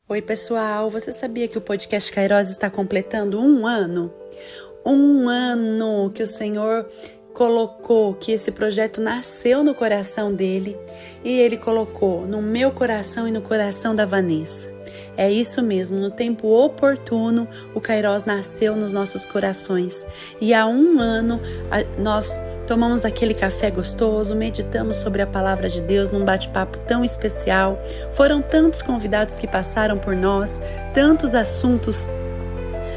Oi, pessoal! Você sabia que o podcast Kairos está completando 1 ano? 1 ano que o Senhor colocou, que esse projeto nasceu no coração dele e ele colocou no meu coração e no coração da Vanessa. É isso mesmo, no tempo oportuno, o Kairos nasceu nos nossos corações. E há 1 ano, nós tomamos aquele café gostoso, meditamos sobre a palavra de Deus num bate-papo tão especial. Foram tantos convidados que passaram por nós, tantos assuntos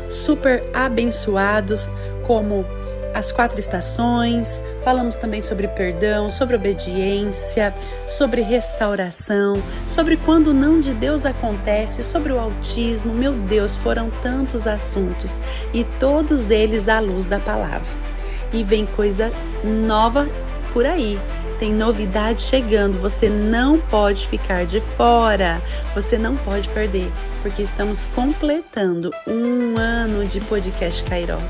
super abençoados, como as 4 estações. Falamos também sobre perdão, sobre obediência, sobre restauração, sobre quando o não de Deus acontece, sobre o autismo. Meu Deus, foram tantos assuntos e todos eles à luz da palavra. E vem coisa nova por aí. Tem novidade chegando, você não pode ficar de fora, você não pode perder, porque estamos completando 1 ano de podcast Kairos.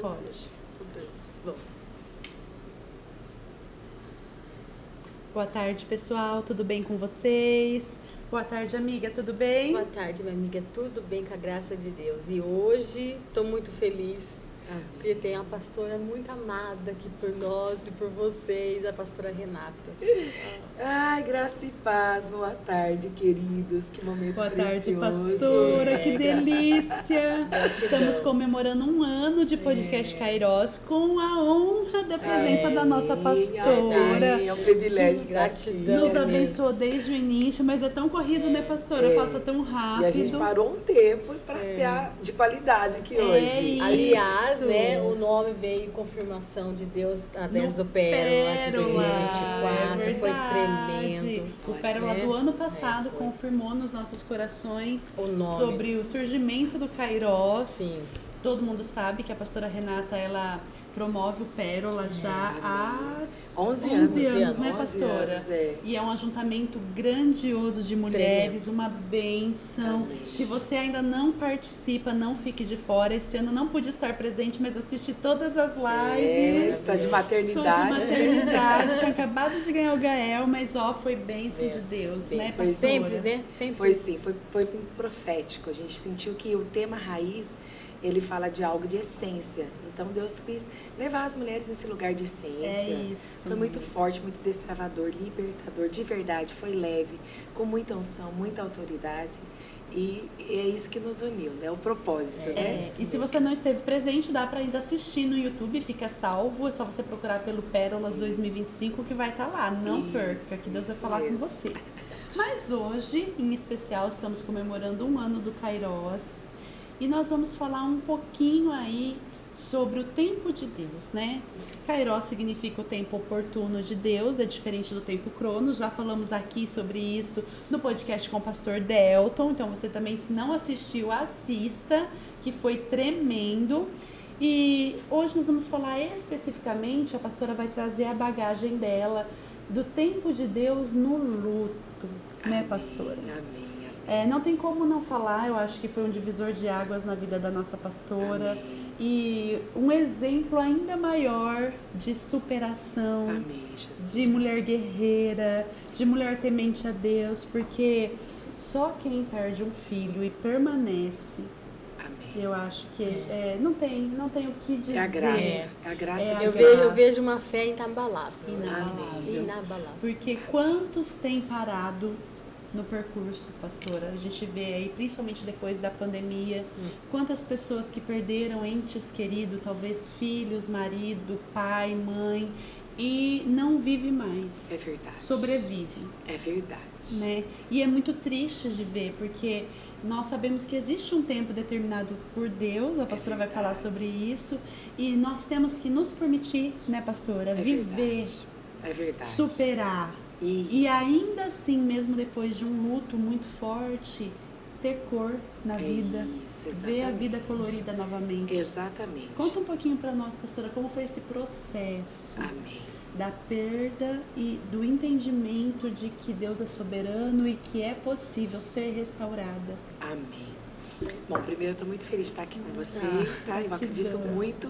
Pode. Boa tarde, pessoal, tudo bem com vocês? Boa tarde, amiga, tudo bem? Boa tarde, minha amiga, tudo bem com a graça de Deus. E hoje estou muito feliz, porque tem uma pastora muito amada aqui por nós e por vocês, a pastora Renata. Ai, graça e paz, boa tarde, queridos, que momento Boa precioso. tarde, pastora, que É, delícia! Estamos comemorando 1 ano de podcast Kairos com a honra da presença da nossa pastora. Amém, é um privilégio estar Gratidão. aqui. Nos abençoou desde o início, mas é tão corrido, né, pastora? Passa tão rápido. E a gente parou um tempo para ter de qualidade aqui hoje. isso. Aliás, né, o nome veio em confirmação de Deus através do Pérola de 2024, é foi verdade. tremendo. O Pérola né? do ano passado foi. confirmou nos nossos corações O nome. sobre o surgimento do Kairos. Sim. Todo mundo sabe que a pastora Renata, ela promove o Pérola já há 11 anos, anos, né, 11 pastora? anos, é. E é um ajuntamento grandioso de mulheres, uma bênção. Amém. Se você ainda não participa, não fique de fora. Esse ano não pude estar presente, mas assisti todas as lives. Está de Sou maternidade. de maternidade, tinha acabado de ganhar o Gael, mas foi bênção de Deus, né, pastora? Sempre, né? Sempre. Foi sim, foi muito profético. A gente sentiu que o tema raiz, ele fala de algo de essência. Então Deus quis levar as mulheres nesse lugar de essência. É isso. Foi muito forte, muito destravador, libertador, de verdade. Foi leve, com muita unção, muita autoridade. E é isso que nos uniu, né? O propósito, né? E se você não esteve presente, dá para ainda assistir no YouTube, fica salvo. É só você procurar pelo Pérolas 2025 que vai estar lá. Não perca, que Deus vai falar com você. Mas hoje, em especial, estamos comemorando 1 ano do Kairos. E nós vamos falar um pouquinho aí sobre o tempo de Deus, né? Kairos significa o tempo oportuno de Deus, é diferente do tempo cronos. Já falamos aqui sobre isso no podcast com o pastor Delton. Então você também, se não assistiu, assista, que foi tremendo. E hoje nós vamos falar especificamente, a pastora vai trazer a bagagem dela, do tempo de Deus no luto, né, pastora? Amém. Não tem como não falar, eu acho que foi um divisor de águas na vida da nossa pastora. Amém. E um exemplo ainda maior de superação, Amém, Jesus. de mulher guerreira, de mulher temente a Deus, porque só quem perde um filho e permanece, Amém. eu acho que não tem o que dizer. É a graça. É a graça de Eu Deus. vejo uma fé inabalável. Amém. Inabalável. Porque quantos têm parado no percurso, pastora? A gente vê aí, principalmente depois da pandemia, quantas pessoas que perderam entes queridos, talvez filhos, marido, pai, mãe, e não vive mais. É verdade. Sobrevive, É verdade. né? E é muito triste de ver, porque nós sabemos que existe um tempo determinado por Deus, a pastora vai falar sobre isso, e nós temos que nos permitir, né, pastora, viver, É verdade. superar. Isso. E ainda assim, mesmo depois de um luto muito forte, ter cor na vida, Isso, ver a exatamente. vida colorida novamente. Exatamente. Conta um pouquinho para nós, pastora, como foi esse processo Amém. da perda e do entendimento de que Deus é soberano e que é possível ser restaurada. Amém. Bom, primeiro eu estou muito feliz de estar aqui com vocês, tá? Eu acredito muito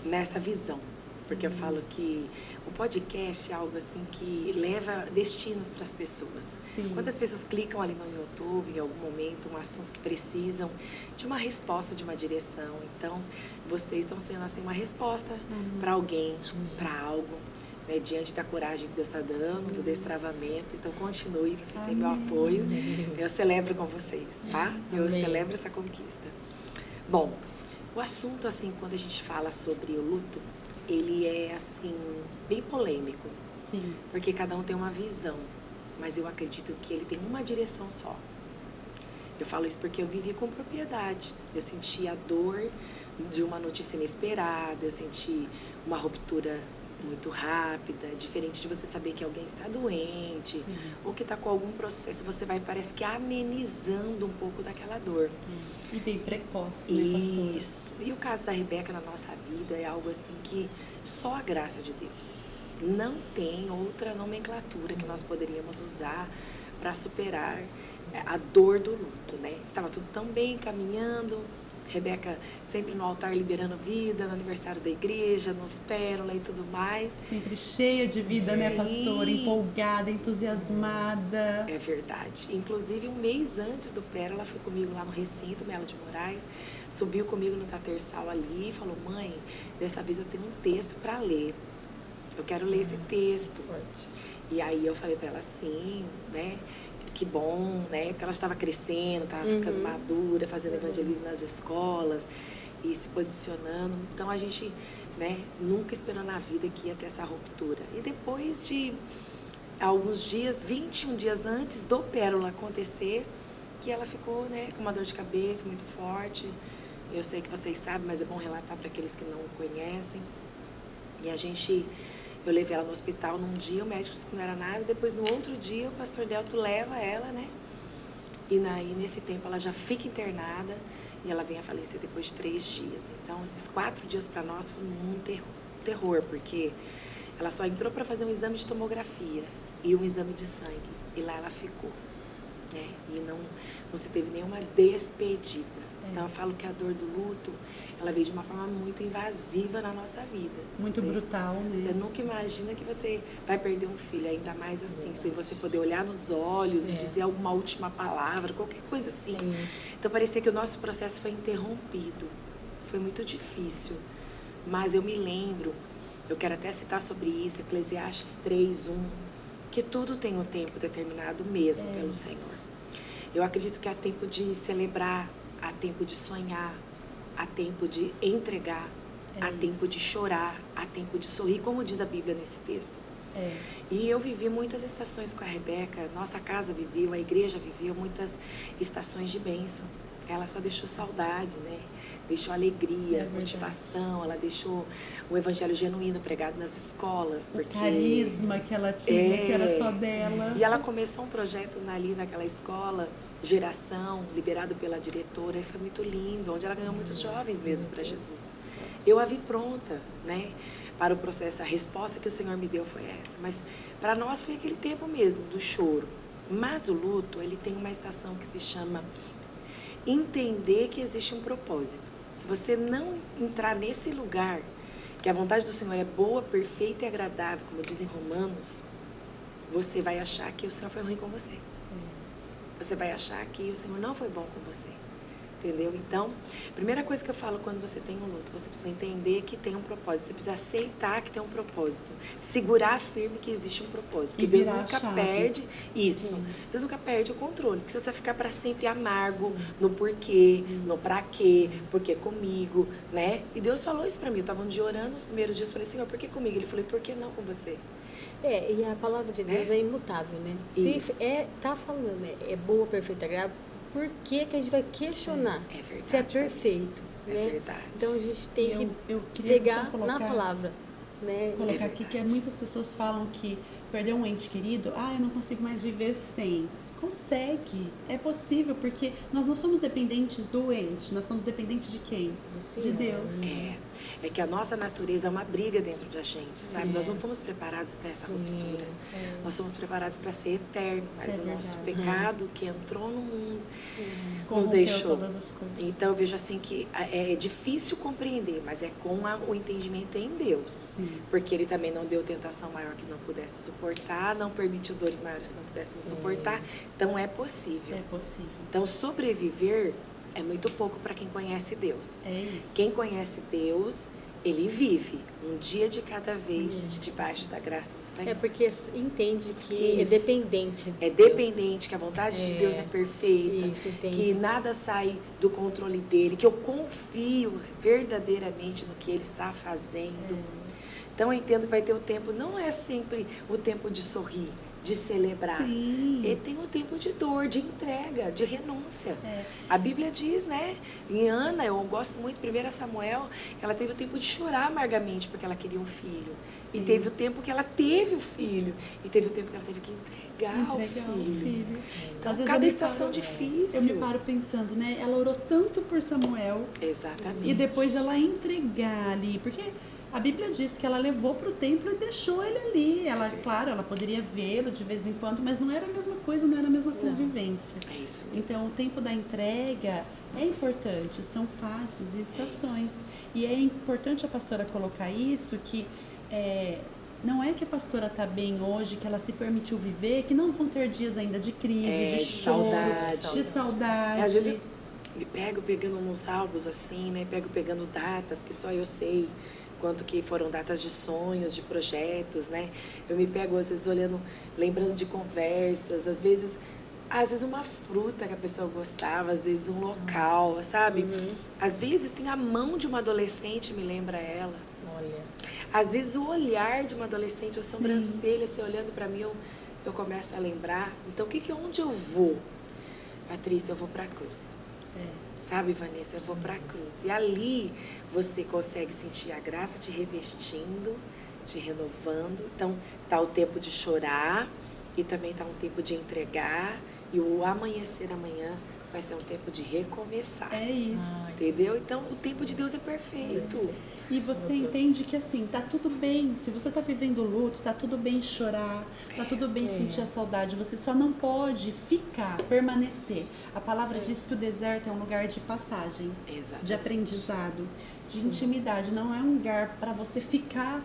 nessa visão, porque eu falo que o podcast é algo assim que leva destinos para as pessoas. Sim. Quantas pessoas clicam ali no YouTube em algum momento, um assunto que precisam de uma resposta, de uma direção. Então, vocês estão sendo assim uma resposta para alguém, para algo. Né, diante da coragem que Deus está dando, do destravamento. Então, continue, vocês têm meu apoio. Eu celebro com vocês, tá? Eu celebro essa conquista. Bom, o assunto, assim, quando a gente fala sobre o luto, ele é, assim, bem polêmico. Sim. Porque cada um tem uma visão, mas eu acredito que ele tem uma direção só. Eu falo isso porque eu vivi com propriedade. Eu senti a dor de uma notícia inesperada, eu senti uma ruptura muito rápida, diferente de você saber que alguém está doente. Sim. Ou que está com algum processo, você vai, parece que amenizando um pouco daquela dor. E bem precoce, né, pastora? Isso. E o caso da Rebeca na nossa vida é algo assim que só a graça de Deus. Não tem outra nomenclatura que nós poderíamos usar para superar a dor do luto, né? Estava tudo tão bem caminhando, Rebeca sempre no altar liberando vida, no aniversário da igreja, nos pérola e tudo mais. Sempre cheia de vida, né, pastora? Empolgada, entusiasmada. É verdade. Inclusive, um mês antes do pérola, foi comigo lá no recinto, Melo de Moraes, subiu comigo no Tatersal ali e falou: mãe, dessa vez eu tenho um texto para ler. Eu quero ler esse texto. E aí eu falei para ela assim, né? Que bom, né? Porque ela estava crescendo, estava ficando madura, fazendo evangelismo nas escolas e se posicionando. Então a gente, né, nunca esperou na vida que ia ter essa ruptura. E depois de alguns dias, 21 dias antes do pérola acontecer, que ela ficou, né, com uma dor de cabeça muito forte. Eu sei que vocês sabem, mas é bom relatar para aqueles que não conhecem. E eu levei ela no hospital num dia, o médico disse que não era nada. Depois, no outro dia, o pastor Delto leva ela, né? E nesse tempo, ela já fica internada e ela vem a falecer depois de 3 dias. Então, esses 4 dias para nós foi um terror, porque ela só entrou para fazer um exame de tomografia e um exame de sangue. E lá ela ficou, né? E não se teve nenhuma despedida. Então, eu falo que a dor do luto, ela veio de uma forma muito invasiva na nossa vida. Muito brutal, né? Você nunca imagina que você vai perder um filho, ainda mais assim, sem você poder olhar nos olhos e dizer alguma última palavra, qualquer coisa assim. Então, parecia que o nosso processo foi interrompido. Foi muito difícil. Mas eu me lembro, eu quero até citar sobre isso, Eclesiastes 3:1, que tudo tem um tempo determinado mesmo pelo Senhor. Eu acredito que há tempo de celebrar, há tempo de sonhar, há tempo de entregar, há tempo de chorar, há tempo de sorrir, como diz a Bíblia nesse texto. E eu vivi muitas estações com a Rebeca, nossa casa viveu, a igreja viveu muitas estações de bênção. Ela só deixou saudade, né? Deixou alegria, motivação, ela deixou o evangelho genuíno pregado nas escolas. Porque o carisma que ela tinha, que era só dela. E ela começou um projeto ali naquela escola, Geração, liberado pela diretora, e foi muito lindo, onde ela ganhou muitos jovens mesmo para Jesus. Eu a vi pronta, né? Para o processo, a resposta que o Senhor me deu foi essa. Mas para nós foi aquele tempo mesmo do choro. Mas o luto, ele tem uma estação que se chama entender que existe um propósito. Se você não entrar nesse lugar, que a vontade do Senhor é boa, perfeita e agradável, como diz em Romanos, você vai achar que o Senhor foi ruim com você. Você vai achar que o Senhor não foi bom com você. Entendeu? Então, a primeira coisa que eu falo quando você tem um luto, você precisa entender que tem um propósito. Você precisa aceitar que tem um propósito. Segurar firme que existe um propósito. Porque Deus nunca perde isso. Deus nunca perde o controle. Porque se você ficar para sempre amargo no porquê, no pra quê, porque comigo, né? E Deus falou isso para mim. Eu estava um dia orando, nos primeiros dias, eu falei, Senhor, por que comigo? Ele falou, por que não com você? E a palavra de Deus é imutável, né? Isso. Se tá falando, é boa, perfeita, agradável, por que a gente vai questionar se é perfeito? Né? É verdade. Então a gente tem que queria pegar colocar, na palavra. Né? Colocar aqui que muitas pessoas falam que perder um ente querido, eu não consigo mais viver sem. Consegue, é possível, porque nós não somos dependentes do ente, nós somos dependentes de quem? De Deus. É que a nossa natureza é uma briga dentro da gente, sabe? Nós não fomos preparados para essa ruptura. Nós somos preparados para ser eterno, mas o nosso pecado que entrou no mundo nos deixou. Todas as coisas. Então eu vejo assim que é difícil compreender, mas é com o entendimento em Deus. Porque Ele também não deu tentação maior que não pudesse suportar, não permitiu dores maiores que não pudéssemos suportar. Então é possível. É possível. Então sobreviver é muito pouco para quem conhece Deus. É isso. Quem conhece Deus, ele vive um dia de cada vez debaixo da graça do Senhor. É porque entende que é dependente de Deus. É dependente, que a vontade de Deus é perfeita, Isso, entende. que nada sai do controle dele, que eu confio verdadeiramente no que ele está fazendo. Então eu entendo que vai ter o tempo, não é sempre o tempo de sorrir, de celebrar. Sim. E tem o tempo de dor, de entrega, de renúncia. A Bíblia diz, né? Em Ana, eu gosto muito, 1 Samuel, que ela teve o tempo de chorar amargamente porque ela queria um filho. Sim. E teve o tempo que ela teve o filho. E teve o tempo que ela teve que entregar o filho. Então, cada estação difícil. Eu me paro pensando, né? Ela orou tanto por Samuel. Exatamente. E depois ela entregar ali, porque a Bíblia diz que ela levou para o templo e deixou ele ali. Ela, claro, ela poderia vê-lo de vez em quando, mas não era a mesma coisa, não era a mesma convivência. É isso mesmo. Então, o tempo da entrega é importante, são fases e estações. E é importante a pastora colocar isso, que não é que a pastora está bem hoje, que ela se permitiu viver, que não vão ter dias ainda de crise, de choro, de saudade. Às vezes eu me pego pegando uns álbuns assim, né? Pego pegando datas que só eu sei. Quanto que foram datas de sonhos, de projetos, né? Eu me pego, às vezes, olhando, lembrando de conversas, às vezes uma fruta que a pessoa gostava, às vezes um local, sabe? Às vezes tem a mão de uma adolescente, me lembra ela. Olha. Às vezes o olhar de uma adolescente, a sobrancelha, assim, olhando pra mim, eu começo a lembrar. Então, onde eu vou? Patrícia, eu vou pra cruz. Sabe, Vanessa, eu vou para a cruz. E ali você consegue sentir a graça te revestindo, te renovando. Então, tá o tempo de chorar e também tá um tempo de entregar. E o amanhecer amanhã vai ser um tempo de recomeçar. É isso. Entendeu? Então, o tempo de Deus é perfeito. E você entende que assim, tá tudo bem. Se você tá vivendo luto, tá tudo bem chorar, tá tudo bem sentir a saudade. Você só não pode ficar, permanecer. A palavra diz que o deserto é um lugar de passagem, de aprendizado, de intimidade. Não é um lugar para você ficar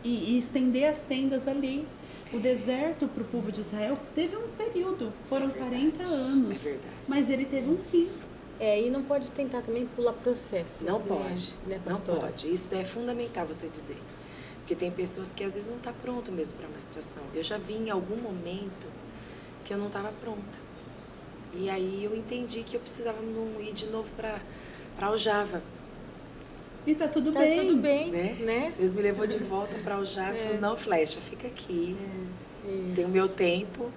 e estender as tendas ali. O deserto para o povo de Israel teve um período, foram 40 anos, mas ele teve um fim. E não pode tentar também pular processos. Não pode, né, não pode. Isso é fundamental você dizer. Porque tem pessoas que às vezes não estão pronto mesmo para uma situação. Eu já vi em algum momento que eu não estava pronta. E aí eu entendi que eu precisava não ir de novo para Aljava. E tá tudo bem. Tudo bem, né? Deus me levou de volta para Aljava e falou, não, Flecha, fica aqui. Tem o meu tempo.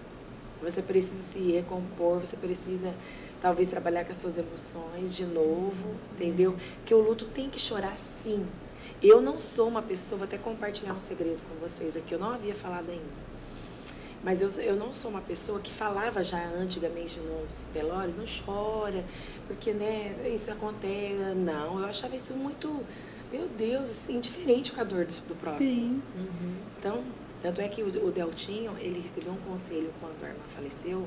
Você precisa se recompor, você precisa talvez trabalhar com as suas emoções de novo, entendeu? Que o luto tem que chorar sim. Eu não sou uma pessoa, vou até compartilhar um segredo com vocês aqui, eu não havia falado ainda. Mas eu não sou uma pessoa que falava já antigamente nos velórios, não chora, porque, né, isso acontece. Não, eu achava isso muito, meu Deus, assim, indiferente com a dor do próximo. Sim. Então, tanto é que o Deltinho, ele recebeu um conselho quando a irmã faleceu,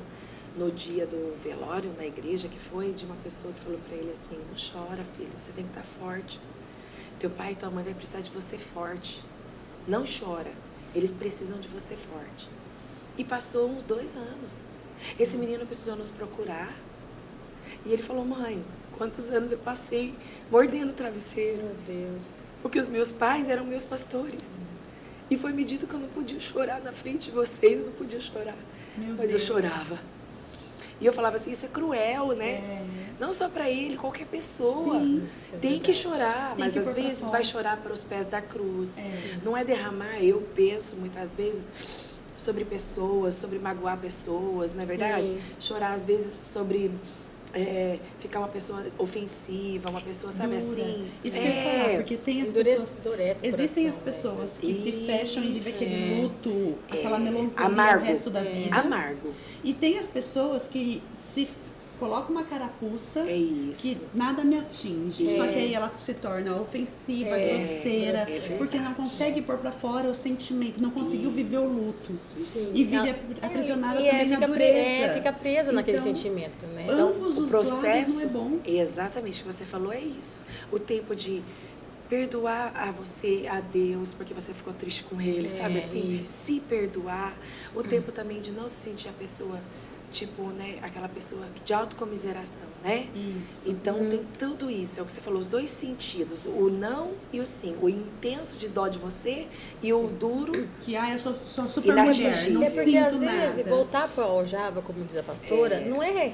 no dia do velório, na igreja, que foi de uma pessoa que falou pra ele assim, não chora, filho, você tem que estar forte. Teu pai e tua mãe vai precisar de você forte. Não chora, eles precisam de você forte. E passou uns 2 anos. Esse menino precisou nos procurar. E ele falou, mãe, quantos anos eu passei mordendo o travesseiro. Meu Deus. Porque os meus pais eram meus pastores. E foi me dito que eu não podia chorar na frente de vocês, eu não podia chorar. Mas eu chorava. E eu falava assim, isso é cruel, né? Não só para ele, qualquer pessoa. Sim, tem que chorar, tem mas que às vezes vai chorar para os pés da cruz. Não é derramar, eu penso muitas vezes sobre pessoas, sobre magoar pessoas, não é verdade? Chorar às vezes sobre ficar uma pessoa ofensiva, uma pessoa, sabe, Dura. assim. Isso que eu ia falar, porque tem as pessoas. Endurece o Existem coração, as pessoas que Isso. se fecham e vivem aquele luto, aquela melancolia Amargo. o resto da vida. Amargo. E tem as pessoas que se colocam uma carapuça É isso. que nada me atinge. É Só que aí isso. ela se torna ofensiva, É, grosseira, verdade. porque não consegue pôr pra fora o sentimento, não conseguiu viver o luto. Sim. E vive Ela- aprisionada e também na fica dureza. Fica presa naquele Então, sentimento, né? ambos o os processo, lados não é bom. exatamente o que você falou, é isso. O tempo de perdoar a você, a Deus, porque você ficou triste com ele, sabe assim? isso. Se perdoar. O tempo também de não se sentir a pessoa, tipo, né, aquela pessoa de autocomiseração, né? Isso. Então tem tudo isso, é o que você falou, os dois sentidos, o não e o sim, o intenso de dó de você e o duro. Que eu sou super mulher, Inatingível. não É porque sinto às nada. vezes voltar para o aljava, como diz a pastora, não é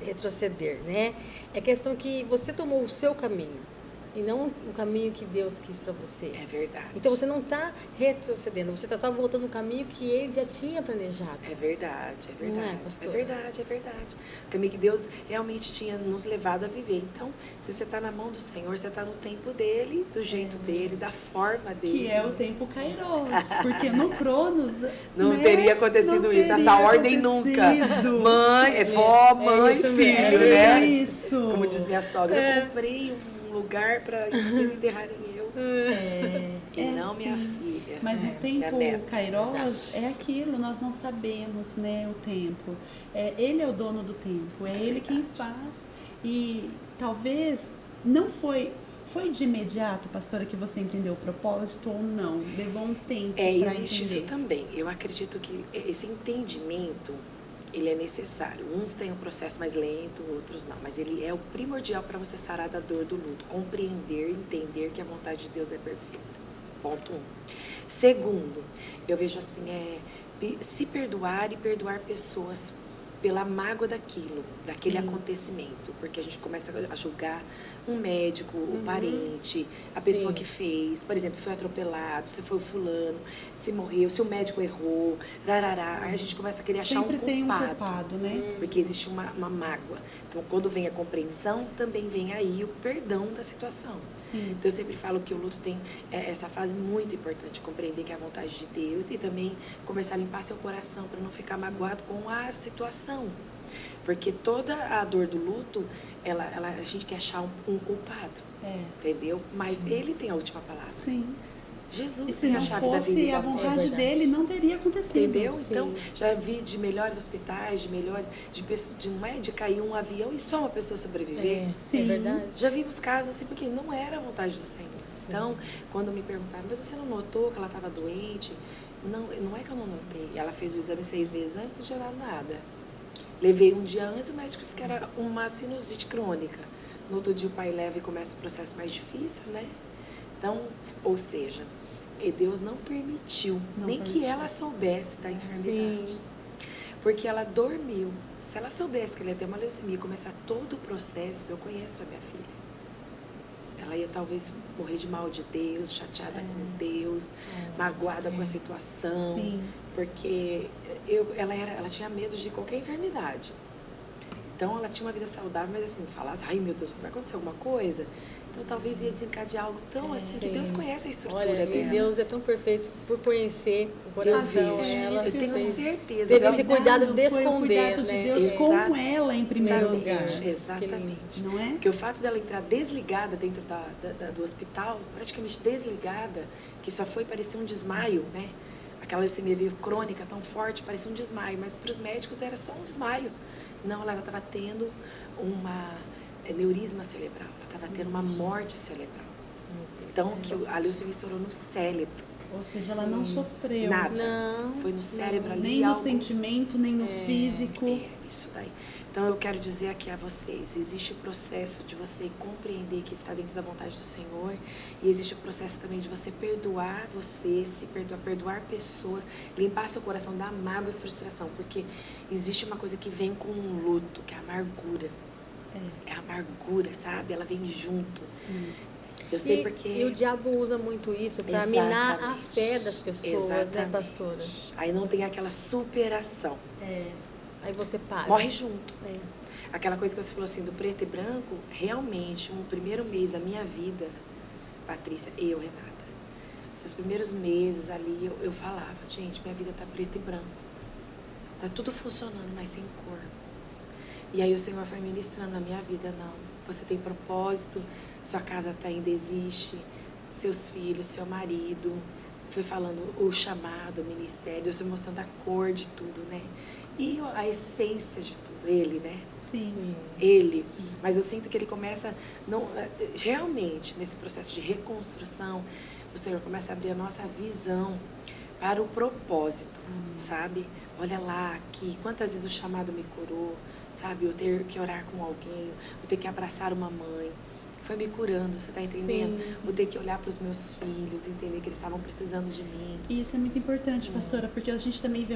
retroceder, né? É questão que você tomou o seu caminho e não o caminho que Deus quis para você. É verdade. Então você não está retrocedendo, você está voltando no caminho que Ele já tinha planejado. É verdade, é Não é, verdade, pastora? é verdade, é verdade. O caminho que Deus realmente tinha nos levado a viver. Então, se você está na mão do Senhor, você está no tempo dele, do jeito dele, da forma dele. Que é o tempo Kairos, porque no Cronos Não né, teria acontecido não isso, essa teria ordem nunca. acontecido. Mãe, vó, mãe, isso filho, mesmo. né? Isso. Como diz minha sogra, eu comprei um lugar para vocês enterrarem eu. E não minha assim. filha. Mas no minha tempo neta. Kairos é aquilo, nós não sabemos, né, o tempo. Ele é o dono do tempo, é ele quem faz. E talvez não foi de imediato, pastora, que você entendeu o propósito ou não? Levou um tempo para Existe entender. isso também. Eu acredito que esse entendimento, ele é necessário. Uns têm um processo mais lento, outros não. Mas ele é o primordial para você sarar da dor do luto. Compreender, entender que a vontade de Deus é perfeita. Ponto 1. Segundo, eu vejo assim, se perdoar e perdoar pessoas pela mágoa daquele Sim. acontecimento. Porque a gente começa a julgar um médico, o parente, a pessoa Sim. que fez. Por exemplo, se foi atropelado, se foi o fulano, se morreu, se o médico errou, rarará. Aí a gente começa a querer achar Sempre um tem um culpado. culpado, né? Porque existe uma mágoa. Então, quando vem a compreensão, também vem aí o perdão da situação. Sim. Então, eu sempre falo que o luto tem essa fase muito importante, compreender que é a vontade de Deus e também começar a limpar seu coração para não ficar magoado com a situação. Porque toda a dor do luto, a gente quer achar um culpado, entendeu? Mas ele tem a última palavra. Sim. E Jesus se tem a não chave da vida fosse e da a morte. vontade verdade. dele, não teria acontecido. Entendeu? Sim. Então, já vi de melhores hospitais, não é de cair um avião e só uma pessoa sobreviver. É Sim. verdade. Já vimos casos assim, porque não era a vontade do Senhor. Então, quando me perguntaram, mas você não notou que ela estava doente? Não é que eu não notei. Ela fez o exame 6 meses antes, não tinha dado nada. Levei um dia antes, o médico disse que era uma sinusite crônica. No outro dia o pai leva e começa o processo mais difícil, né? Então, ou seja, Deus não permitiu nem que ela soubesse da enfermidade. Sim. Porque ela dormiu. Se ela soubesse que ela ia ter uma leucemia e começar todo o processo, eu conheço a minha filha. Ela ia talvez morrer de mal de Deus, chateada com Deus, magoada com a situação. Sim. Porque ela tinha medo de qualquer enfermidade. Então ela tinha uma vida saudável, mas assim, falasse, ai meu Deus, vai acontecer alguma coisa? Então talvez ia desencadear algo tão assim, que sim. Deus conhece a estrutura Olha, dela. Deus é tão perfeito por conhecer o coração. vejo. Ela Eu tenho fez. certeza. Teve Deus- esse cuidado de Foi o esconder, cuidado de né? Deus Exato. com ela em primeiro lugar. Exatamente. Não é? Porque o fato dela entrar desligada dentro do hospital, praticamente desligada, que só foi parecer um desmaio, né? Aquela leucemia veio crônica tão forte, parecia um desmaio, mas para os médicos era só um desmaio. Não, ela estava tendo uma neurisma cerebral, ela estava tendo uma morte cerebral. Então, a leucemia estourou no cérebro. Ou seja, ela não sofreu. Nada. Não. Foi no cérebro ali. Nem no algo... sentimento, nem no físico. Isso daí. Então eu quero dizer aqui a vocês, existe o processo de você compreender que está dentro da vontade do Senhor e existe o processo também de você perdoar perdoar pessoas, limpar seu coração da mágoa e frustração, porque existe uma coisa que vem com o luto, que é a amargura. É a amargura, sabe? Ela vem junto. Sim. Eu sei porque... E o diabo usa muito isso para minar a fé das pessoas, né, pastora? Aí não tem aquela superação. Aí você para. Morre junto. É. Aquela coisa que você falou assim, do preto e branco, realmente, um primeiro mês da minha vida, Patrícia, Renata, esses primeiros meses ali, eu falava, gente, minha vida tá preto e branco. Tá tudo funcionando, mas sem cor. E aí o Senhor foi ministrando na minha vida, não. Você tem propósito, sua casa ainda existe, seus filhos, seu marido. Foi falando o chamado, o ministério, Deus foi mostrando a cor de tudo, né? E a essência de tudo, Ele, né? Sim. Ele. Mas eu sinto que Ele começa, não, realmente, nesse processo de reconstrução, o Senhor começa a abrir a nossa visão para o propósito, sabe? Olha lá, aqui, quantas vezes o chamado me curou, sabe? Eu ter que orar com alguém, eu ter que abraçar uma mãe. Foi me curando, você tá entendendo? Sim. Vou ter que olhar para os meus filhos, entender que eles estavam precisando de mim. E isso é muito importante, pastora, porque a gente também vê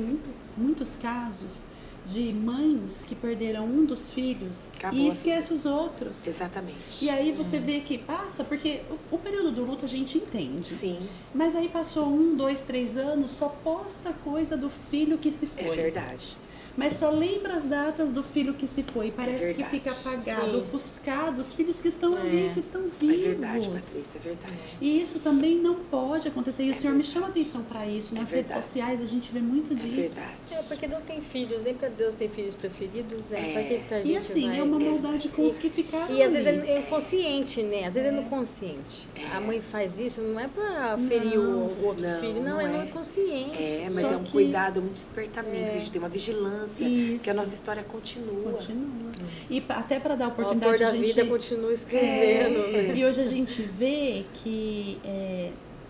muitos casos de mães que perderam um dos filhos Acabou e a esquece os outros. Exatamente. E aí você vê que passa, porque o período do luto a gente entende. Sim, Mas aí passou 1, 2, 3 anos, só posta coisa do filho que se foi. é verdade. Mas só lembra as datas do filho que se foi. Parece que verdade. fica apagado, Sim. ofuscado, os filhos que estão ali, que estão vivos. É verdade, Patrícia, é verdade. E isso também não pode acontecer. E o Senhor me chama atenção para isso. Nas redes verdade. sociais a gente vê muito É disso. verdade. Porque não tem filhos, nem pra Deus tem filhos preferidos, né? É. Pra que pra gente E assim, vai... é uma maldade com os que ficaram E às vezes ali. é inconsciente, né? Às vezes é no consciente. A mãe faz isso, não é pra ferir o outro Não, filho, não, não é é. no inconsciente. É, mas Só é um que- cuidado, um despertamento, que a gente tem uma vigilância, Isso. que a nossa história continua. Continua. E até para dar O autor oportunidade da a gente... vida continua escrevendo, né? E hoje a gente vê que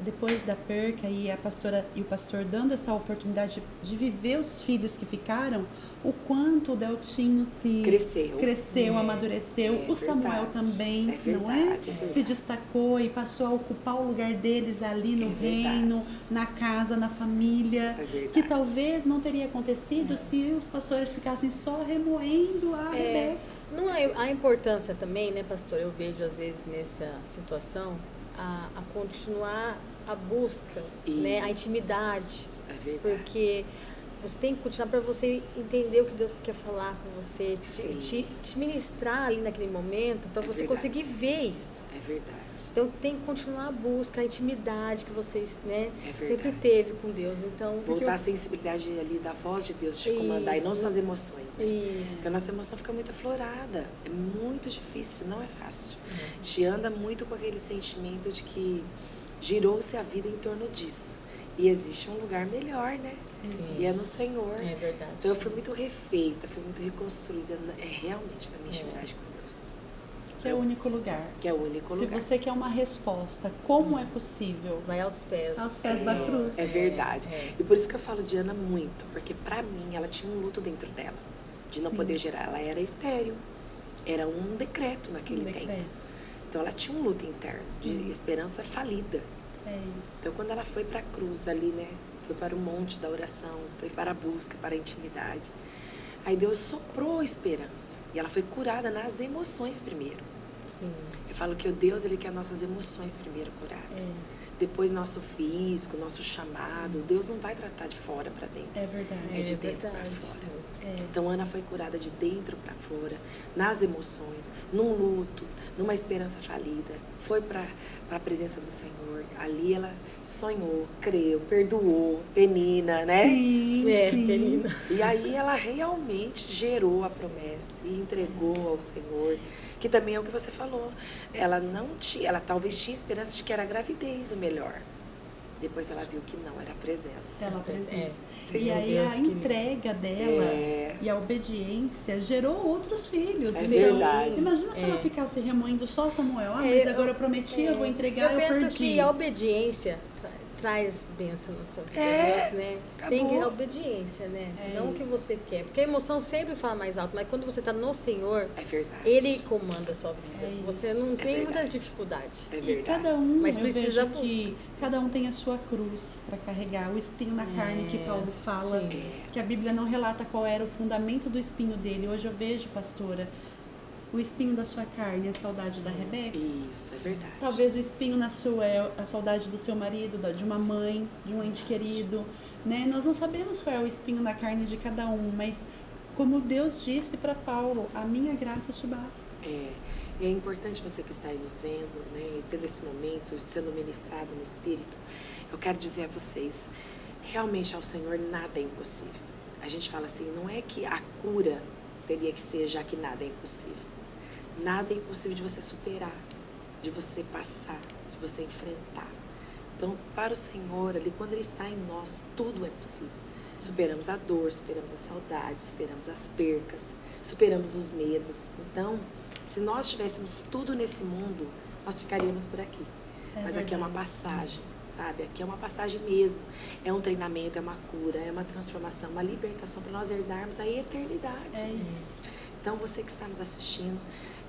depois da perca e a pastora e o pastor dando essa oportunidade de viver os filhos que ficaram, o quanto o Deltinho se Cresceu. amadureceu, É o Samuel verdade. também, É não é? verdade, é verdade. Se destacou e passou a ocupar o lugar deles ali no É reino, verdade. na casa, na família, É verdade. que talvez não teria acontecido se os pastores ficassem só remoendo a Rebeca. Não é a importância também, né, pastor? Eu vejo às vezes nessa situação a continuar a busca, né, a Isso. intimidade, É verdade. porque você tem que continuar para você entender o que Deus quer falar com você, Sim. te ministrar ali naquele momento, para É você verdade. conseguir ver isso. É verdade. Então tem que continuar a busca, a intimidade que vocês, né, É verdade. sempre teve com Deus. Então, porque Voltar à sensibilidade ali da voz de Deus te comandar e não Isso. suas emoções, né? Isso. Porque a nossa emoção fica muito aflorada. É muito difícil, não é fácil. A gente anda muito com aquele sentimento de que girou-se a vida em torno disso. E existe um lugar melhor, né? Sim. E é no Senhor. É verdade. Então eu fui muito refeita, fui muito reconstruída, realmente na minha intimidade com Deus. Que é o único lugar. Que é o único Se lugar. você quer uma resposta, como é possível? Vai aos pés. Aos pés da cruz. É verdade. É. E por isso que eu falo de Ana muito, porque pra mim ela tinha um luto dentro dela, de não Sim. poder gerar. Ela era estéril, era um decreto naquele tempo. Então ela tinha um luto interno, de esperança falida. É isso. Então quando ela foi pra cruz ali, né, foi para o monte da oração, foi para a busca, para a intimidade. Aí Deus soprou a esperança e ela foi curada nas emoções primeiro. Sim. Eu falo que o Deus, ele quer nossas emoções primeiro curadas. Depois nosso físico, nosso chamado. Deus não vai tratar de fora para dentro. É verdade. É de dentro para verdade. fora. É. Então Ana foi curada de dentro para fora, nas emoções, num luto, numa esperança falida. Foi para a presença do Senhor. Ali ela sonhou, creu, perdoou, Penina, né? Sim, É, sim. Penina. E aí ela realmente gerou a promessa e entregou ao Senhor, que também é o que você falou. Ela não tinha, ela talvez tinha esperança de que era a gravidez o melhor. Depois ela viu que não, era a presença. Ela presença. Você E aí Deus a que- entrega dela É. e a obediência gerou outros filhos. É Então, verdade. imagina se ela ficasse remoendo só Samuel. Ah, É, mas agora eu prometi, eu vou entregar, eu penso perdi. que a obediência traz bênção na sua vida, É, Deus, né? acabou. Tem que a obediência, né? É não o que isso. você quer. Porque a emoção sempre fala mais alto, mas quando você está no Senhor, É verdade. Ele comanda a sua vida. É isso. Você não tem muita verdade. dificuldade. É E verdade. cada um, Mas eu precisa vejo que cada um tem a sua cruz para carregar, o espinho na carne que Paulo fala, sim. que a Bíblia não relata qual era o fundamento do espinho dele. Hoje eu vejo, pastora, o espinho da sua carne, a saudade da Rebeca. Isso, é verdade. Talvez o espinho na sua é a saudade do seu marido, de uma mãe, de um ente querido, né? Nós não sabemos qual é o espinho na carne de cada um, mas como Deus disse para Paulo, a minha graça te basta. E é importante você que está aí nos vendo, né, tendo esse momento, sendo ministrado no Espírito, eu quero dizer a vocês, realmente ao Senhor nada é impossível. A gente fala assim, não é que a cura teria que ser, já que nada é impossível. Nada é impossível de você superar, de você passar, de você enfrentar. Então, para o Senhor, ali, quando Ele está em nós, tudo é possível. Superamos a dor, superamos a saudade, superamos as percas, superamos os medos. Então, se nós tivéssemos tudo nesse mundo, nós ficaríamos por aqui. Mas aqui é uma passagem, sabe? Aqui é uma passagem mesmo. É um treinamento, é uma cura, é uma transformação, uma libertação para nós herdarmos a eternidade. É isso. Então, você que está nos assistindo,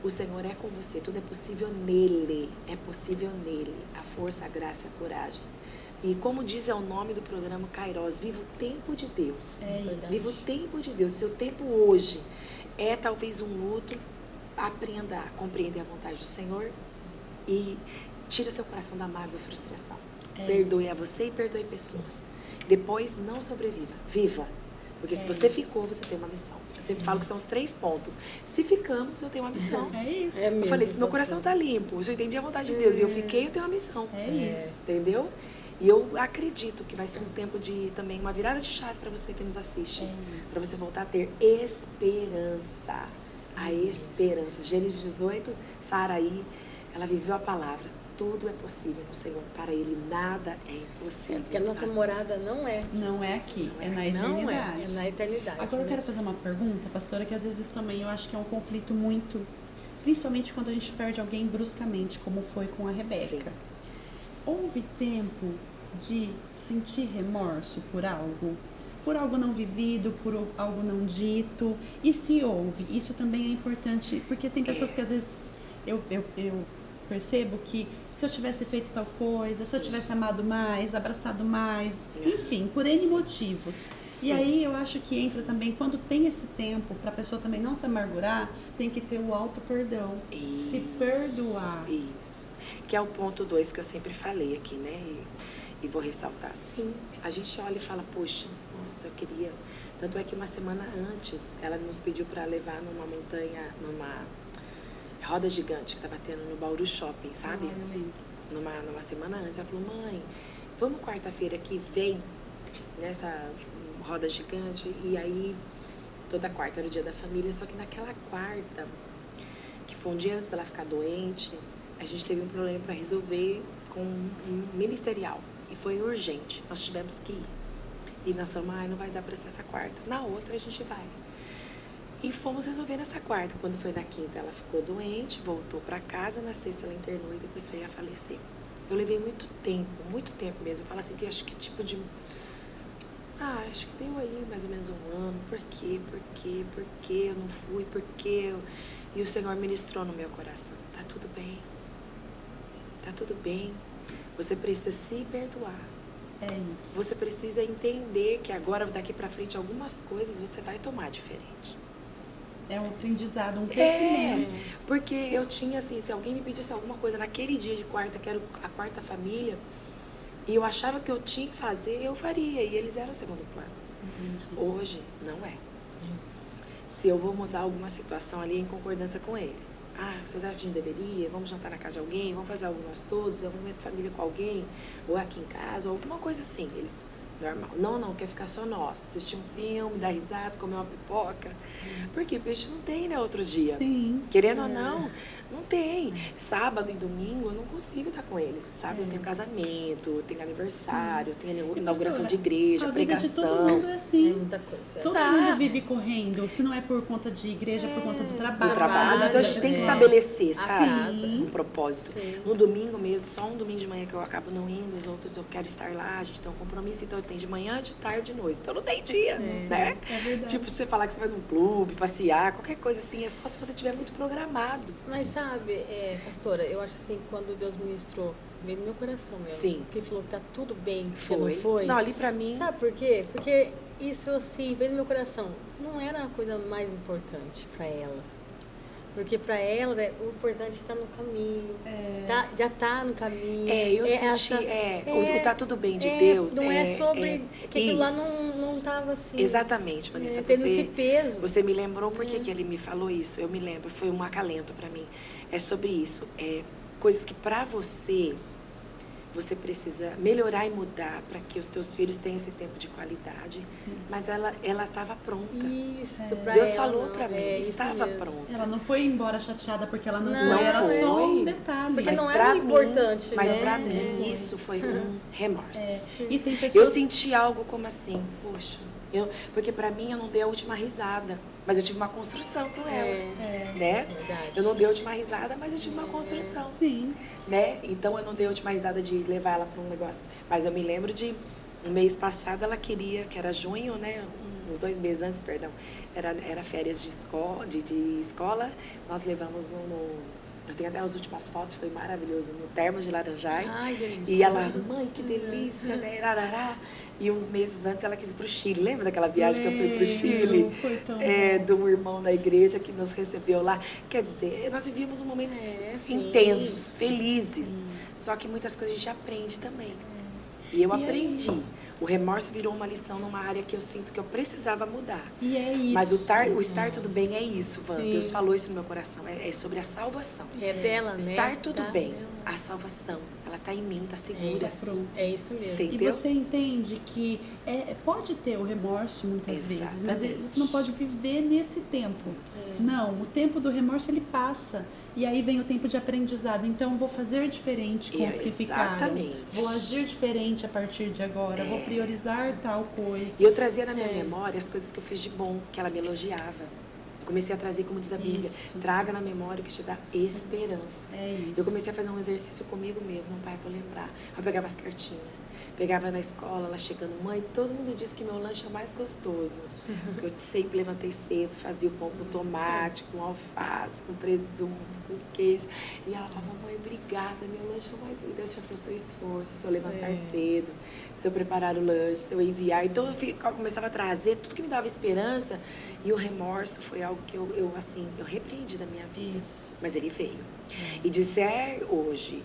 o Senhor é com você. Tudo é possível nele. É possível nele. A força, a graça e a coragem. E como diz o nome do programa Kairos, viva o tempo de Deus. Viva o tempo de Deus. Seu tempo hoje é talvez um luto. Aprenda a compreender a vontade do Senhor e tira seu coração da mágoa e frustração. Perdoe a você e perdoe pessoas. Depois não sobreviva, viva. Porque se você ficou, você tem uma missão. Eu sempre falo que são os 3 pontos. Se ficamos, eu tenho uma missão. É isso. É mesmo, Eu falei, se meu coração está limpo, se eu entendi a vontade de Deus e eu fiquei, eu tenho uma missão. É isso. Entendeu? E eu acredito que vai ser um tempo de também uma virada de chave para você que nos assiste. Para você voltar a ter esperança. A esperança. Gênesis 18, Saraí, ela viveu a palavra. Tudo é possível no Senhor. Para Ele nada é impossível. Porque a nossa morada não é. Não é aqui, é na Não eternidade. é na eternidade. Agora eu né? quero fazer uma pergunta, pastora, que às vezes também eu acho que é um conflito muito, principalmente quando a gente perde alguém bruscamente, como foi com a Rebeca. Sim. Houve tempo de sentir remorso por algo não vivido, por algo não dito? E se houve, isso também é importante, porque tem pessoas que às vezes eu percebo que se eu tivesse feito tal coisa, se eu tivesse amado mais, abraçado mais, enfim, por N motivos. Sim. E aí eu acho que entra também, quando tem esse tempo, para a pessoa também não se amargurar, tem que ter o auto perdão, se perdoar. Isso. Que é o ponto 2 que eu sempre falei aqui, né? E vou ressaltar. Sim, a gente olha e fala, poxa, nossa, eu queria... Tanto é que uma semana antes, ela nos pediu para levar numa montanha, numa roda gigante que estava tendo no Bauru Shopping, sabe? Ah, eu lembro. Numa semana antes, ela falou, mãe, vamos quarta-feira que vem nessa roda gigante. E aí, toda quarta era o dia da família, só que naquela quarta, que foi um dia antes dela ficar doente, a gente teve um problema para resolver com um ministerial. E foi urgente, nós tivemos que ir. E nós falamos, não vai dar para ser essa quarta. Na outra a gente vai. E fomos resolver nessa quarta. Quando foi na quinta, ela ficou doente, voltou para casa. Na sexta, ela internou e depois veio a falecer. Eu levei muito tempo mesmo. Eu falo assim, que acho que tipo de... acho que deu aí mais ou menos um ano. Por quê eu não fui? Por quê? E o Senhor ministrou no meu coração. Tá tudo bem. Tá tudo bem. Você precisa se perdoar. É isso. Você precisa entender que agora, daqui pra frente, algumas coisas você vai tomar diferente. É um aprendizado, um crescimento. Porque eu tinha, assim, se alguém me pedisse alguma coisa naquele dia de quarta, que era a quarta família, e eu achava que eu tinha que fazer, eu faria. E eles eram o segundo plano. Entendi. Hoje, não é. Isso. Se eu vou mudar alguma situação ali em concordância com eles. Vocês acham que a gente deveria? Vamos jantar na casa de alguém? Vamos fazer algo nós todos? Algum momento de família com alguém? Ou aqui em casa? Ou alguma coisa assim. Eles, normal. Não, quer ficar só nós. Assistir um filme, dar risada, comer uma pipoca. Por quê? Porque a gente não tem, né, outro dia. Sim. Querendo ou não tem. Sábado e domingo eu não consigo estar com eles, sabe? Eu tenho casamento, eu tenho aniversário, eu tenho inauguração de igreja, a vida de todo pregação. mundo é assim. É muita coisa. Todo mundo vive correndo, se não é por conta de igreja, é por conta do trabalho. Do trabalho. Então a gente tem que estabelecer, sabe? Sim. Um propósito. Sim. No domingo mesmo, só um domingo de manhã que eu acabo não indo, os outros eu quero estar lá, a gente tem um compromisso, então tem de manhã, de tarde, de noite. Então não tem dia, né? É verdade. Tipo, você falar que você vai num clube, passear, qualquer coisa assim, é só se você estiver muito programado. Mas sabe, pastora, eu acho assim, quando Deus ministrou, veio no meu coração mesmo. Sim. Porque ele falou que tá tudo bem, que Foi. não foi. Não, ali pra mim... Sabe por quê? Porque isso, assim, veio no meu coração. Não era a coisa mais importante pra ela. Porque para ela, né, o importante é estar no caminho. Já tá no caminho. Eu senti, o tá tudo bem de Deus. Não é sobre que aquilo lá não tava assim. Exatamente, Vanessa. Tendo esse peso. Você me lembrou por que ele me falou isso. Eu me lembro, foi um acalento para mim. É sobre isso. Coisas que para você precisa melhorar e mudar para que os teus filhos tenham esse tempo de qualidade. Sim. Mas ela estava pronta. Isso, Deus falou para mim, estava pronta. Ela não foi embora chateada porque ela não Não foi, era foi. só um detalhe. Porque Mas não pra era importante, Mas né? para mim isso foi um remorso. E tem pessoas... Eu senti algo como assim, poxa, porque para mim eu não dei a última risada, mas eu tive uma construção com ela, né? Verdade. Eu não dei a última risada, mas eu tive uma construção, Sim. né? Então eu não dei a última risada de levar ela para um negócio, mas eu me lembro de um mês passado ela queria, que era junho, né? Uns 2 meses antes, perdão, era férias de escola, nós levamos eu tenho até as últimas fotos, foi maravilhoso, no Termas de Laranjais. Ai, delícia. E ela, mãe, que delícia, né? Arará. E uns meses antes ela quis ir pro Chile. Lembra daquela viagem que eu fui pro Chile? Foi tão De um irmão da igreja que nos recebeu lá. Quer dizer, nós vivíamos momentos intensos, felizes. Só que muitas coisas a gente aprende também. E eu aprendi. O remorso virou uma lição numa área que eu sinto que eu precisava mudar. E é isso. Mas o estar tudo bem é isso, Van. Sim. Deus falou isso no meu coração. É sobre a salvação. É dela, né? Estar tudo Tá bem. dela. A salvação, ela tá em mim, tá segura. É isso mesmo. E Entendeu? você entende que pode ter o remorso muitas vezes, mas Exatamente. você não pode viver nesse tempo. Não, o tempo do remorso ele passa. E aí vem o tempo de aprendizado. Então, vou fazer diferente com os que ficaram. Exatamente. Vou agir diferente a partir de agora. Vou priorizar tal coisa. E eu trazia na minha memória as coisas que eu fiz de bom, que ela me elogiava. Eu comecei a trazer, como diz a Bíblia, Isso. traga na memória o que te dá esperança. É isso. Eu comecei a fazer um exercício comigo mesmo, pai, vou lembrar. Eu pegava as cartinhas, pegava na escola, ela chegando, mãe, todo mundo diz que meu lanche é o mais gostoso. Porque eu sempre levantei cedo, fazia o pão com tomate, com alface, com presunto, com queijo. E ela falava, mãe, obrigada, meu lanche é o mais lindo. Deus já falou, seu esforço, se eu levantar cedo, se eu preparar o lanche, se eu enviar. Então eu começava a trazer tudo que me dava esperança. E o remorso foi algo que eu repreendi da minha vida. Isso. Mas ele veio. E disser hoje,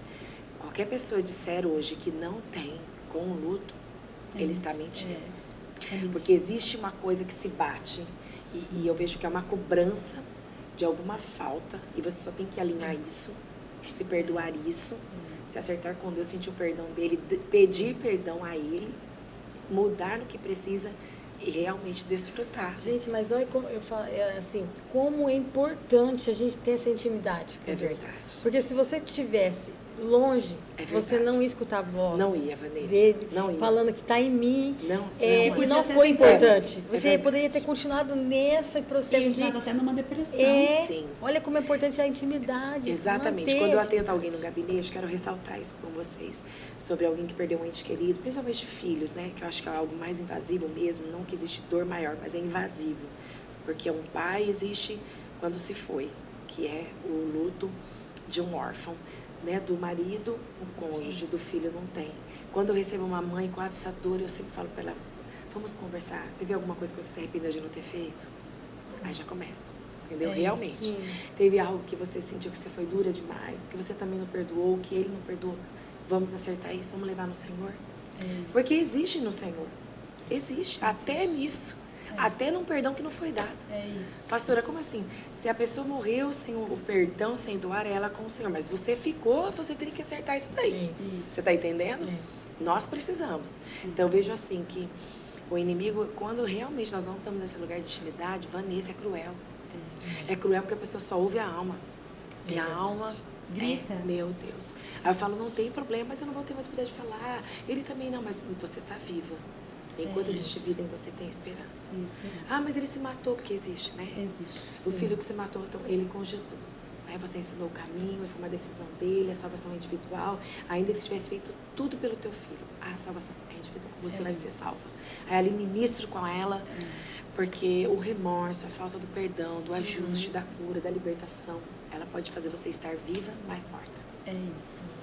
qualquer pessoa disser hoje que não tem com o luto, ele está mentindo. Porque existe uma coisa que se bate e eu vejo que é uma cobrança de alguma falta e você só tem que alinhar isso, se perdoar isso, se acertar com Deus, sentir o perdão dele, pedir perdão a ele, mudar no que precisa e realmente desfrutar. Gente, mas olha como eu falo, assim, como é importante a gente ter essa intimidade com É Deus. verdade. Porque se você estivesse longe, É você verdade. não ia escutar a voz Não ia, Vanessa. dele Não ia. falando que está em mim. Não, E não. não Podia ter foi tentado. importante. É Você verdade. poderia ter continuado nesse processo E de... entrado até numa depressão. Sim. Olha como é importante a intimidade. Exatamente. manter Quando eu a atento intimidade. alguém no gabinete, quero ressaltar isso com vocês. Sobre alguém que perdeu um ente querido, principalmente filhos, né? Que eu acho que é algo mais invasivo mesmo. Não que existe dor maior, mas é invasivo. Porque um pai existe quando se foi, que é o luto de um órfão, né? Do marido, o cônjuge, do filho não tem. Quando eu recebo uma mãe com essa dor, eu sempre falo para ela, vamos conversar. Teve alguma coisa que você se arrependeu de não ter feito? Aí já começa. Entendeu? Realmente. Sim. Teve algo que você sentiu que você foi dura demais, que você também não perdoou, que ele não perdoou. Vamos acertar isso, vamos levar no Senhor. Porque existe no Senhor. Existe. Até nisso. Até num perdão que não foi dado. É isso. Pastora, como assim? Se a pessoa morreu sem o perdão, sem doar, é ela com o Senhor. Mas você ficou, você teria que acertar isso daí. Isso. Você está entendendo? Nós precisamos. Então eu vejo assim que o inimigo, quando realmente nós não estamos nesse lugar de intimidade, Vanessa, é cruel. É cruel porque a pessoa só ouve a alma. E a alma grita. Meu Deus. Aí eu falo, não tem problema, mas eu não vou ter mais oportunidade de falar. Ele também não, mas você está viva. Enquanto existe vida, você tem esperança. Ah, mas ele se matou, porque existe, né? Existe. O filho que se matou, então, ele com Jesus. Aí você ensinou o caminho, foi uma decisão dele, a salvação é individual. Ainda que você tivesse feito tudo pelo teu filho, a salvação é individual. Você vai ser salva. Aí ali ministro com ela, porque o remorso, a falta do perdão, do ajuste, da cura, da libertação, ela pode fazer você estar viva, mas morta. É isso.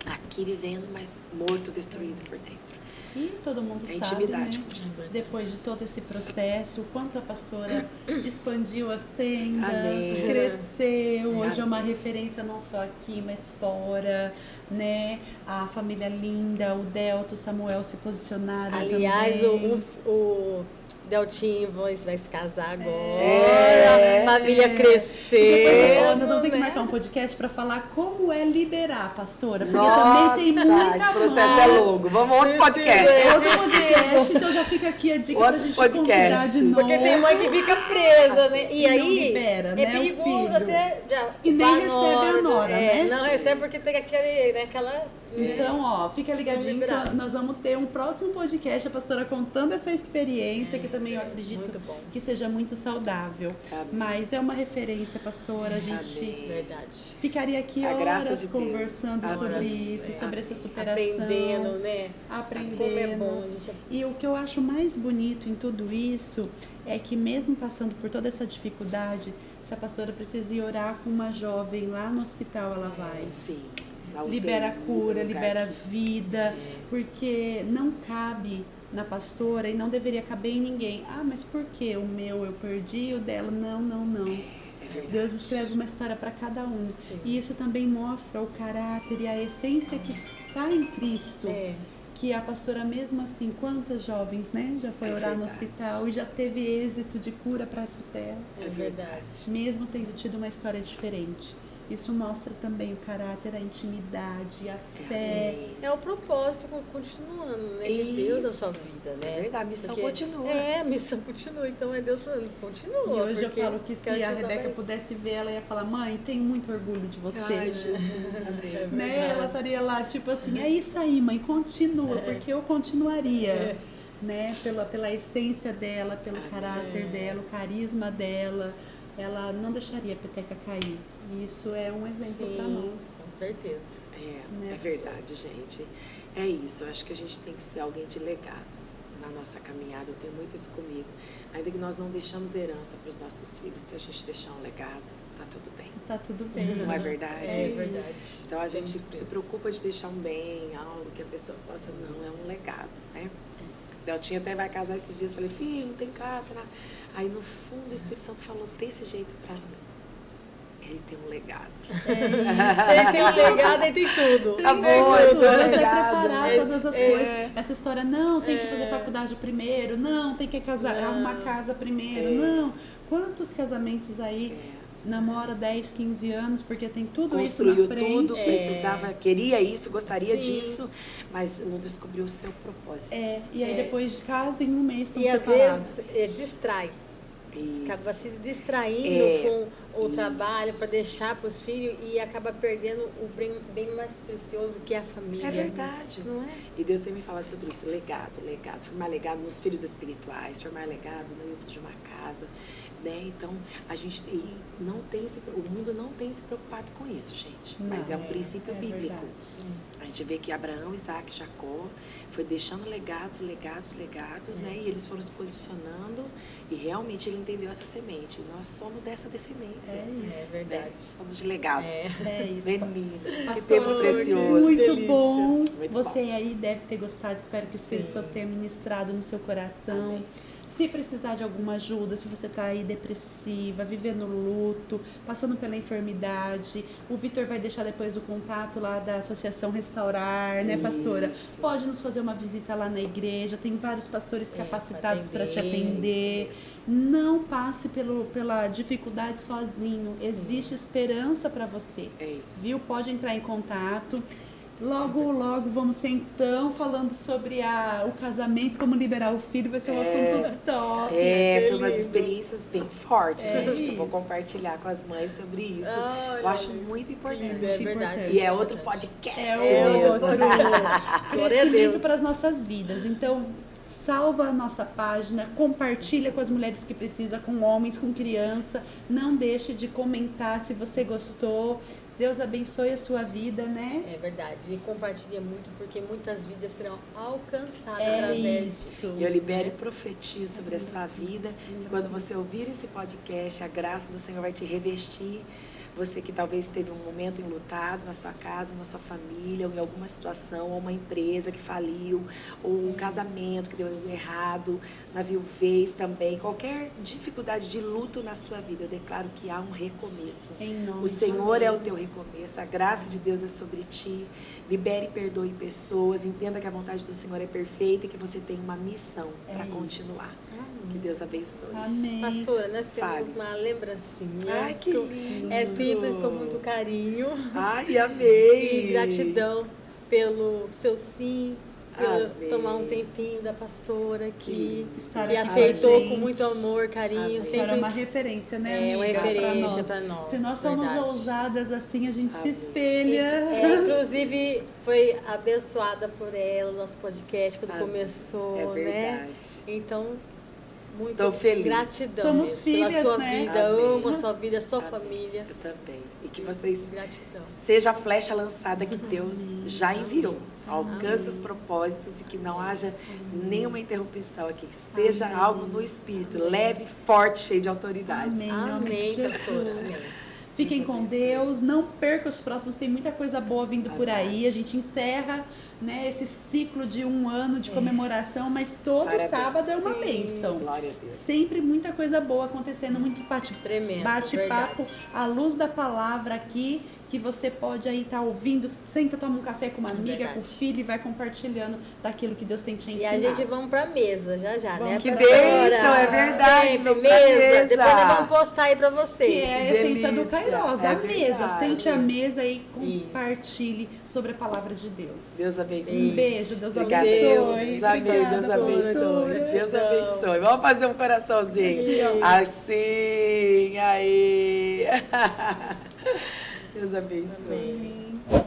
aqui vivendo, mas morto, destruído por dentro. E todo mundo É sabe, intimidade né, com Jesus. depois de todo esse processo, o quanto a pastora expandiu as tendas, Amém. cresceu, hoje é uma Amém. referência não só aqui, mas fora, né? A família linda, o Delto, o Samuel se posicionaram Aliás, também. o Deltinho vai se casar agora. É. A família E cresceu. depois, nós vamos ter que né? marcar um podcast para falar como é liberar, pastora, porque Nossa, também tem muita esse processo é longo. Vamos outro podcast. Outro podcast, então já fica aqui a dica pra Outro gente podcast. convidar de novo. Porque tem mãe que fica presa, né? E E não aí libera, é né, o perigoso filho. até. E nem pra recebe a nora, né? Não recebe porque tem aquele, né, aquela. Então, ó, fica ligadinho que liberar. nós vamos ter um próximo podcast, a pastora contando essa experiência, que também eu acredito Muito bom. que seja muito saudável. Amém. Mas é uma referência, pastora, a gente Amém. Verdade. ficaria aqui A graça horas de Deus. conversando Amém. sobre isso, sobre Amém. essa superação. Aprendendo, né? Aprendendo. Como é bom, gente. E o que eu acho mais bonito em tudo isso é que mesmo passando por toda essa dificuldade, se a pastora precisa ir orar com uma jovem lá no hospital, ela vai. Sim. Na UTI, Libera a cura, no lugar libera a que- vida, Sim. porque não cabe na pastora e não deveria caber em ninguém. Ah, mas por que o meu eu perdi e o dela? Não, não, não. É verdade. Deus escreve uma história para cada um. Sim. E isso também mostra o caráter e a essência que está em Cristo. É. Que a pastora, mesmo assim, quantas jovens, né, já foi É orar no verdade. hospital e já teve êxito de cura para essa terra, É verdade. mesmo tendo tido uma história diferente. Isso mostra também o caráter, a intimidade, a fé. Amém. É o propósito continuando, né? De Deus na sua Isso. vida, É né? verdade, a missão Porque- continua. É, a missão continua. Então é Deus falando, continua. E hoje eu porque falo que se quero a os Rebeca homens- pudesse ver, ela ia falar: mãe, tenho muito orgulho de você. Ai, Jesus, amém. Né? Ela estaria lá, tipo assim, é isso aí, mãe, continua, porque eu continuaria. É. Né? Pela essência dela, pelo Amém. caráter dela, o carisma dela, ela não deixaria a peteca cair. E isso é um exemplo para Sim, nós. com certeza. É, Né? é verdade, gente. É isso. Eu acho que a gente tem que ser alguém de legado na nossa caminhada. Eu tenho muito isso comigo. Ainda que nós não deixamos herança para os nossos filhos, se a gente deixar um legado, tá tudo bem. Tá tudo bem. Não é verdade? É verdade. Então a gente Tem se isso. preocupa de deixar um bem, algo que a pessoa possa. Não, é um legado, né? Deltinha até vai casar esses dias. Falei, filho, não tem casa, nada. Aí no fundo o Espírito Santo falou desse jeito pra mim. Ele tem um legado. Se ele tem um legado, ele tem tudo. Acabou, Tem então, tudo. Deus vai legado. preparar todas as É. coisas. Essa história, não, tem que fazer faculdade primeiro, não, tem que casar, arrumar casa primeiro, não. Quantos casamentos aí namora 10, 15 anos, porque tem tudo isso Construiu na frente. tudo, precisava, queria isso, gostaria Sim. disso, mas não descobriu o seu propósito. É, e aí É. depois de casa, em um mês, estão E às separados. vezes distrai. Acaba Isso. se distraindo É, com o isso. trabalho para deixar para os filhos e acaba perdendo o bem mais precioso que é a família. É verdade. Não é? E Deus tem me falado sobre isso, legado, formar legado nos filhos espirituais, formar legado dentro de uma casa, né? Então, a gente não tem o mundo não tem se preocupado com isso, gente. Mas é um princípio bíblico. verdade. A gente vê que Abraão, Isaac, Jacó foi deixando legados, né? E eles foram se posicionando e realmente ele entendeu essa semente. E nós somos dessa descendência. É isso. É verdade. Somos de legado. É. É isso. Meninas, que Pastor, tempo precioso. Muito delícia. bom. Muito Você aí deve ter gostado. Espero que o Espírito Sim. Santo tenha ministrado no seu coração. Amém. Se precisar de alguma ajuda, se você está aí depressiva, vivendo luto, passando pela enfermidade, o Vitor vai deixar depois o contato lá da Associação Restaurar, né, pastora? Isso. Pode nos fazer uma visita lá na igreja. Tem vários pastores capacitados para te atender, atender. Não passe pela dificuldade sozinho. Existe esperança para você. É isso. Viu? Pode entrar em contato. Logo, logo vamos ter então falando sobre o casamento, como liberar o filho, vai ser um assunto top. Foi umas experiências bem fortes, gente, que eu vou isso. compartilhar com as mães sobre isso. Olha, Eu acho muito importante. É verdade. E é outro podcast É mesmo. outro Glória a crescimento Deus. para as nossas vidas. Então, salva a nossa página, compartilha com as mulheres que precisam, com homens, com criança. Não deixe de comentar se você gostou. Deus abençoe a sua vida, né? É verdade. E compartilha muito, porque muitas vidas serão alcançadas É através isso. disso. E eu libero e profetizo sobre a sua vida. E quando você ouvir esse podcast, a graça do Senhor vai te revestir Você que talvez teve um momento enlutado na sua casa, na sua família, ou em alguma situação, ou uma empresa que faliu, ou um casamento que deu errado, na viuvez também, qualquer dificuldade de luto na sua vida, eu declaro que há um recomeço. O Senhor é o teu recomeço, a graça de Deus é sobre ti. Libere e perdoe pessoas, entenda que a vontade do Senhor é perfeita e que você tem uma missão para continuar. Que Deus abençoe. Amém. Pastora, nós temos Fale. uma lembrancinha. Ai, que lindo. É simples, com muito carinho. Ai, amei. E gratidão pelo seu sim, por Amém. tomar um tempinho da pastora aqui. Estar E aqui aceitou com a gente. com muito amor, carinho. Amém. A Sempre senhora é uma referência, né, é uma amiga? referência pra para nós. Se nós somos verdade. ousadas assim, a gente se Amém. espelha. Inclusive, foi abençoada por ela, o nosso podcast, quando Amém. começou, É né? verdade. Então, muito Estou feliz. gratidão Somos mesmo filhas, pela sua né? vida. Amém. Amo a sua vida, a sua Amém. família. Eu também. E que vocês Gratidão. seja a flecha lançada que Deus já enviou. Alcance os propósitos e que não haja nenhuma interrupção aqui. Que seja algo no espírito, leve, forte, cheio de autoridade. Amém. Em nome de Amém, Jesus. pastora. Fiquem Deus com abençoe. Deus, não perca os próximos, tem muita coisa boa vindo por aí. Verdade. A gente encerra, né, esse ciclo de um ano de comemoração, mas todo Parabéns. sábado é uma Sim. bênção. Glória a Deus. Sempre muita coisa boa acontecendo, muito Tremendo. bate-papo, verdade. à luz da palavra aqui, que você pode aí estar ouvindo, senta, toma um café com uma amiga, Verdade. com o filho e vai compartilhando daquilo que Deus tem te E ensinado. a gente vamos pra mesa já, né? Vamos. Que pastora? bênção, é verdade, Sempre, vamos pra mesa. mesa. Depois nós vamos postar aí pra vocês. Que é a Que essência do delícia. Kairos, É a mesa. verdade. Sente a mesa e compartilhe sobre a palavra de Deus. Deus abençoe. Um beijo, Deus Obrigada, abençoe. Deus amém, Obrigada, Deus abençoe. pastora. Deus abençoe. Vamos fazer um coraçãozinho. Aqui, ó. Assim, aí. Deus abençoe. Amém. Amém.